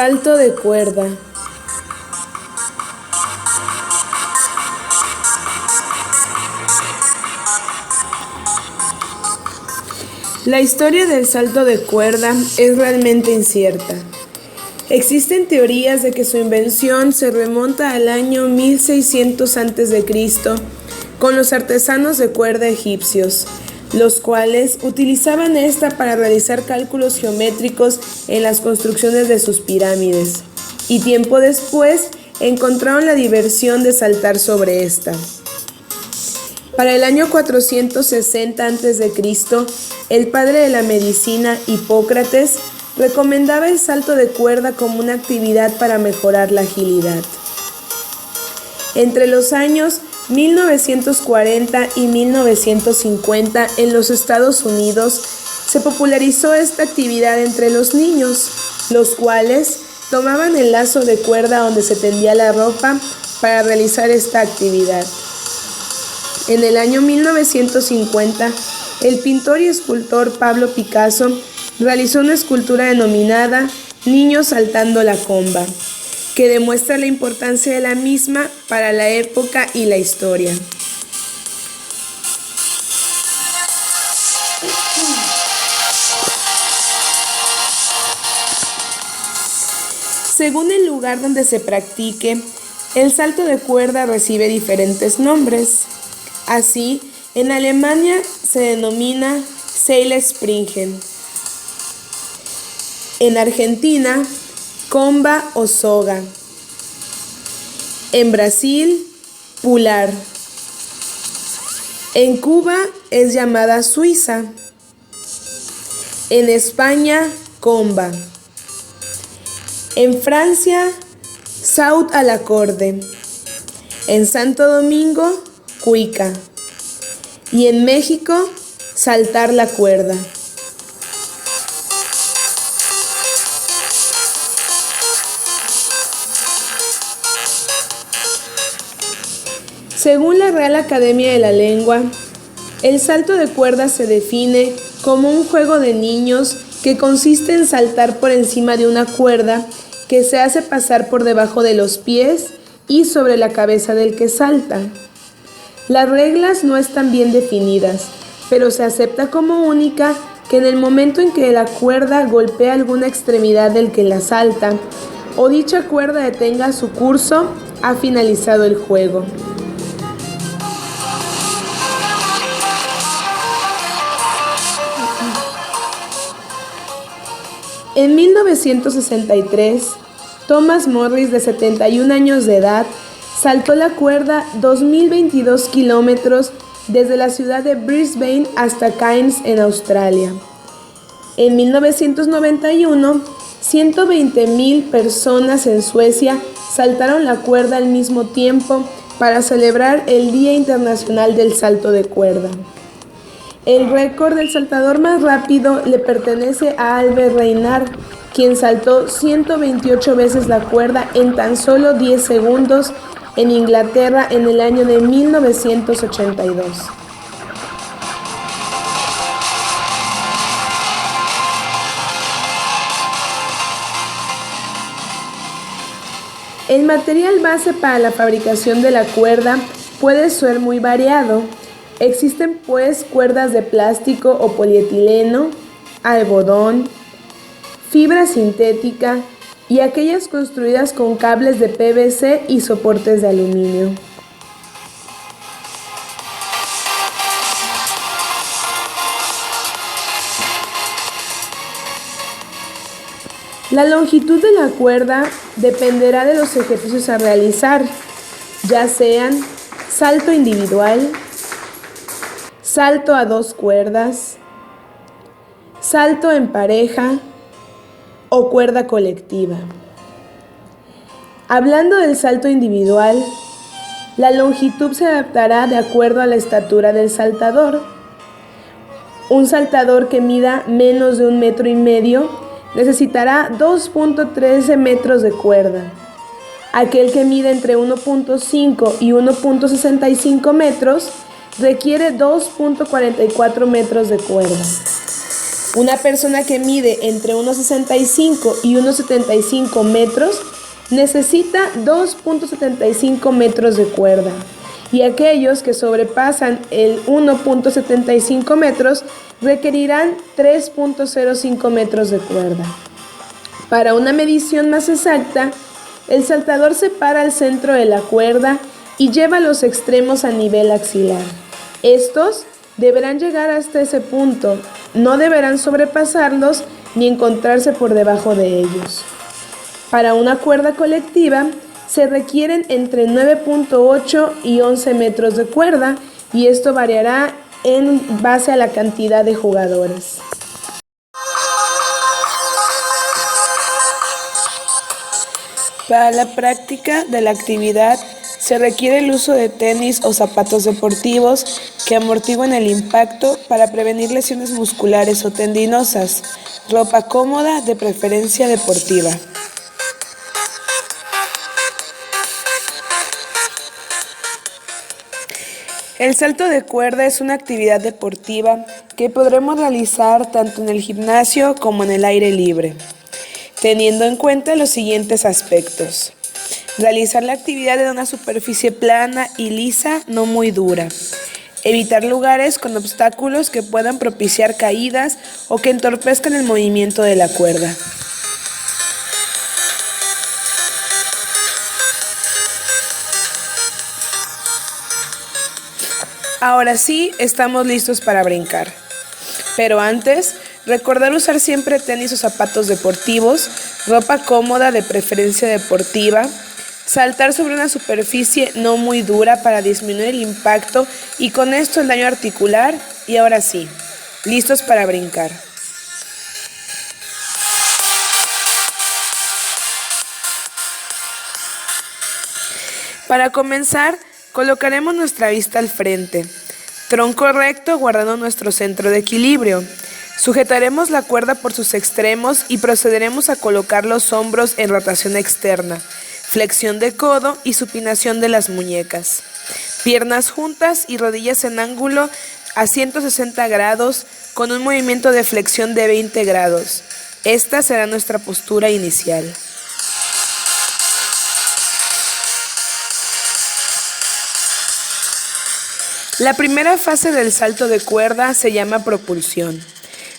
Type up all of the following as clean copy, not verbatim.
Salto de cuerda. La historia del salto de cuerda es realmente incierta. Existen teorías de que su invención se remonta al año 1600 a.C. con los artesanos de cuerda egipcios, los cuales utilizaban esta para realizar cálculos geométricos en las construcciones de sus pirámides, y tiempo después encontraron la diversión de saltar sobre esta. Para el año 460 a.C., el padre de la medicina, Hipócrates, recomendaba el salto de cuerda como una actividad para mejorar la agilidad. Entre los años 1940 y 1950 en los Estados Unidos se popularizó esta actividad entre los niños, los cuales tomaban el lazo de cuerda donde se tendía la ropa para realizar esta actividad. En el año 1950, el pintor y escultor Pablo Picasso realizó una escultura denominada Niños saltando la comba, que demuestra la importancia de la misma para la época y la historia. Según el lugar donde se practique, el salto de cuerda recibe diferentes nombres. Así, en Alemania se denomina Seilspringen. En Argentina, comba o soga. En Brasil, pular. En Cuba es llamada suiza. En España, comba. En Francia, saut à la corde. En Santo Domingo, cuica. Y en México, saltar la cuerda. Según la Real Academia de la Lengua, el salto de cuerda se define como un juego de niños que consiste en saltar por encima de una cuerda que se hace pasar por debajo de los pies y sobre la cabeza del que salta. Las reglas no están bien definidas, pero se acepta como única que en el momento en que la cuerda golpea alguna extremidad del que la salta o dicha cuerda detenga su curso, ha finalizado el juego. En 1963, Thomas Morris, de 71 años de edad, saltó la cuerda 2.022 kilómetros desde la ciudad de Brisbane hasta Cairns, en Australia. En 1991, 120.000 personas en Suecia saltaron la cuerda al mismo tiempo para celebrar el Día Internacional del Salto de Cuerda. El récord del saltador más rápido le pertenece a Albert Reinhardt, quien saltó 128 veces la cuerda en tan solo 10 segundos en Inglaterra en el año de 1982. El material base para la fabricación de la cuerda puede ser muy variado. Existen pues cuerdas de plástico o polietileno, algodón, fibra sintética y aquellas construidas con cables de PVC y soportes de aluminio. La longitud de la cuerda dependerá de los ejercicios a realizar, ya sean salto individual, salto a 2 cuerdas, salto en pareja o cuerda colectiva. Hablando del salto individual, la longitud se adaptará de acuerdo a la estatura del saltador. Un saltador que mida menos de 1,5 metros necesitará 2.13 metros de cuerda. Aquel que mide entre 1.5 y 1.65 metros requiere 2.44 metros de cuerda. Una persona que mide entre 1,65 y 1,75 metros necesita 2,75 metros de cuerda, y aquellos que sobrepasan el 1,75 metros requerirán 3,05 metros de cuerda. Para una medición más exacta, el saltador separa el centro de la cuerda y lleva los extremos a nivel axilar. Estos deberán llegar hasta ese punto, no deberán sobrepasarlos ni encontrarse por debajo de ellos. Para una cuerda colectiva se requieren entre 9,8 y 11 metros de cuerda, y esto variará en base a la cantidad de jugadores. Para la práctica de la actividad se requiere el uso de tenis o zapatos deportivos que amortiguen el impacto para prevenir lesiones musculares o tendinosas, ropa cómoda, de preferencia deportiva. El salto de cuerda es una actividad deportiva que podremos realizar tanto en el gimnasio como en el aire libre, teniendo en cuenta los siguientes aspectos. Realizar la actividad en una superficie plana y lisa, no muy dura. Evitar lugares con obstáculos que puedan propiciar caídas o que entorpezcan el movimiento de la cuerda. Ahora sí, estamos listos para brincar. Pero antes, recordar usar siempre tenis o zapatos deportivos, ropa cómoda, de preferencia deportiva, saltar sobre una superficie no muy dura para disminuir el impacto y con esto el daño articular. Y ahora sí, listos para brincar. Para comenzar, colocaremos nuestra vista al frente, tronco recto guardando nuestro centro de equilibrio. Sujetaremos la cuerda por sus extremos y procederemos a colocar los hombros en rotación externa, flexión de codo y supinación de las muñecas. Piernas juntas y rodillas en ángulo a 160 grados con un movimiento de flexión de 20 grados. Esta será nuestra postura inicial. La primera fase del salto de cuerda se llama propulsión.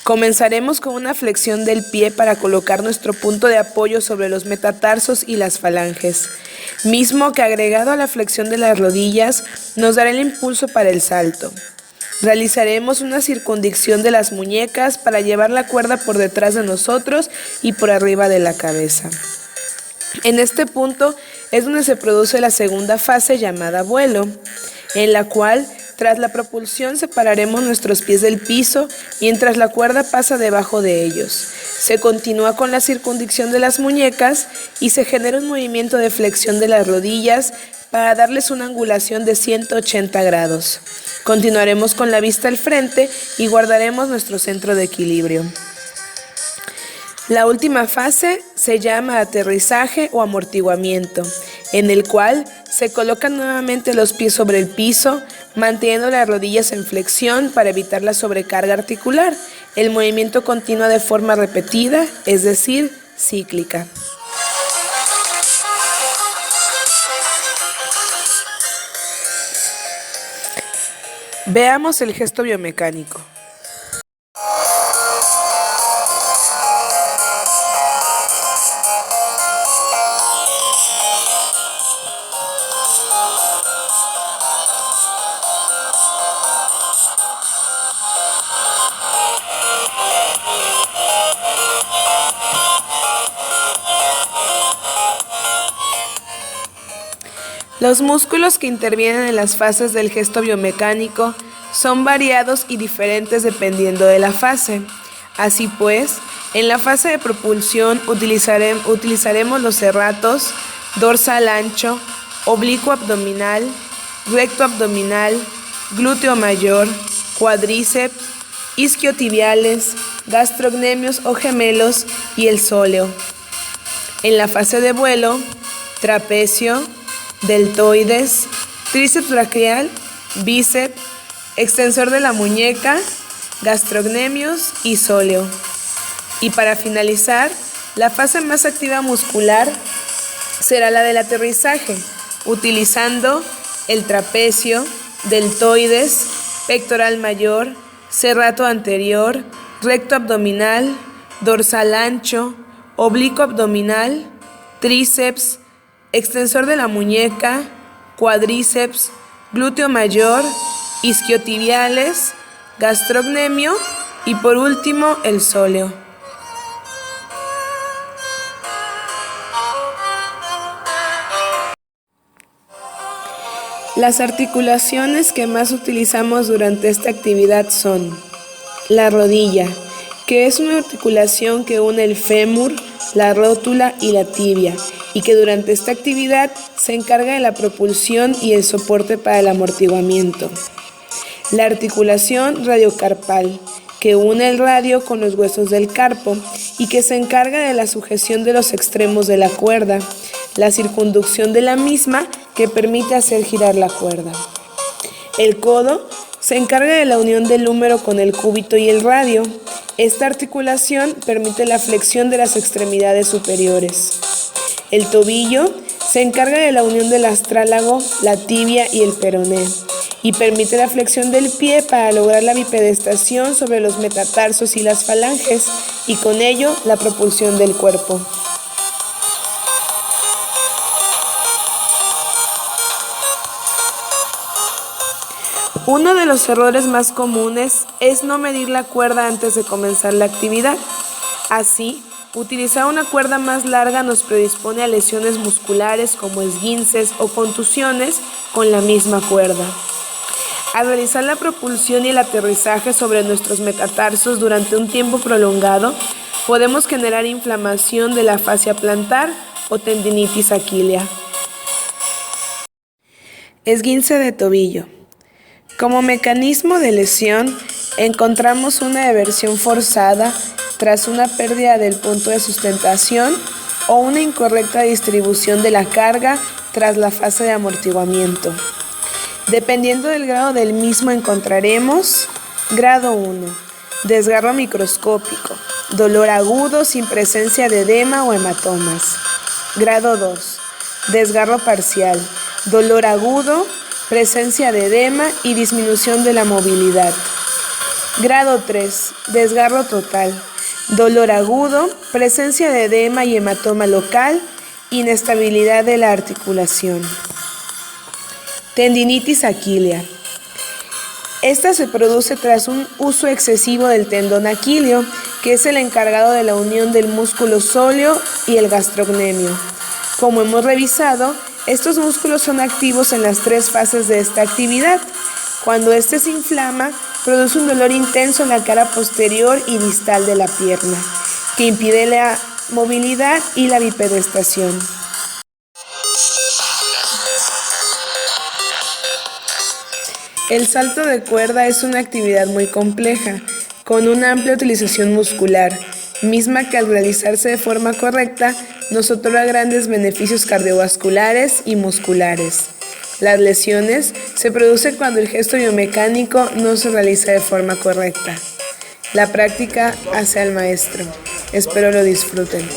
Comenzaremos con una flexión del pie para colocar nuestro punto de apoyo sobre los metatarsos y las falanges, mismo que agregado a la flexión de las rodillas nos dará el impulso para el salto. Realizaremos una circundición de las muñecas para llevar la cuerda por detrás de nosotros y por arriba de la cabeza. En este punto es donde se produce la segunda fase llamada vuelo, en la cual tras la propulsión separaremos nuestros pies del piso mientras la cuerda pasa debajo de ellos. Se continúa con la circundición de las muñecas y se genera un movimiento de flexión de las rodillas para darles una angulación de 180 grados. Continuaremos con la vista al frente y guardaremos nuestro centro de equilibrio. La última fase se llama aterrizaje o amortiguamiento, en el cual se colocan nuevamente los pies sobre el piso, manteniendo las rodillas en flexión para evitar la sobrecarga articular. El movimiento continúa de forma repetida, es decir, cíclica. Veamos el gesto biomecánico. Los músculos que intervienen en las fases del gesto biomecánico son variados y diferentes dependiendo de la fase. Así pues, en la fase de propulsión utilizaremos los serratos, dorsal ancho, oblicuo abdominal, recto abdominal, glúteo mayor, cuádriceps, isquiotibiales, gastrocnemios o gemelos y el sóleo. En la fase de vuelo, trapecio, deltoides, tríceps braquial, bíceps, extensor de la muñeca, gastrocnemios y sóleo. Y para finalizar, la fase más activa muscular será la del aterrizaje, utilizando el trapecio, deltoides, pectoral mayor, serrato anterior, recto abdominal, dorsal ancho, oblicuo abdominal, tríceps, extensor de la muñeca, cuádriceps, glúteo mayor, isquiotibiales, gastrocnemio y por último el sóleo. Las articulaciones que más utilizamos durante esta actividad son la rodilla, que es una articulación que une el fémur, la rótula y la tibia, y que durante esta actividad se encarga de la propulsión y el soporte para el amortiguamiento. La articulación radiocarpal, que une el radio con los huesos del carpo y que se encarga de la sujeción de los extremos de la cuerda, la circunducción de la misma que permite hacer girar la cuerda. El codo se encarga de la unión del húmero con el cúbito y el radio. Esta articulación permite la flexión de las extremidades superiores. El tobillo se encarga de la unión del astrálago, la tibia y el peroné, y permite la flexión del pie para lograr la bipedestación sobre los metatarsos y las falanges, y con ello la propulsión del cuerpo. Uno de los errores más comunes es no medir la cuerda antes de comenzar la actividad. Así, utilizar una cuerda más larga nos predispone a lesiones musculares como esguinces o contusiones con la misma cuerda. Al realizar la propulsión y el aterrizaje sobre nuestros metatarsos durante un tiempo prolongado, podemos generar inflamación de la fascia plantar o tendinitis aquilea. Esguince de tobillo. Como mecanismo de lesión, encontramos una eversión forzada tras una pérdida del punto de sustentación o una incorrecta distribución de la carga tras la fase de amortiguamiento. Dependiendo del grado del mismo encontraremos: grado 1, desgarro microscópico, dolor agudo sin presencia de edema o hematomas. Grado 2, desgarro parcial, dolor agudo, presencia de edema y disminución de la movilidad. Grado 3, desgarro total, dolor agudo, presencia de edema y hematoma local, inestabilidad de la articulación. Tendinitis aquilea. Esta se produce tras un uso excesivo del tendón aquileo, que es el encargado de la unión del músculo sóleo y el gastrocnemio. Como hemos revisado, estos músculos son activos en las 3 fases de esta actividad. Cuando éste se inflama, produce un dolor intenso en la cara posterior y distal de la pierna, que impide la movilidad y la bipedestación. El salto de cuerda es una actividad muy compleja, con una amplia utilización muscular, misma que al realizarse de forma correcta nos otorga grandes beneficios cardiovasculares y musculares. Las lesiones se producen cuando el gesto biomecánico no se realiza de forma correcta. La práctica hace al maestro. Espero lo disfruten.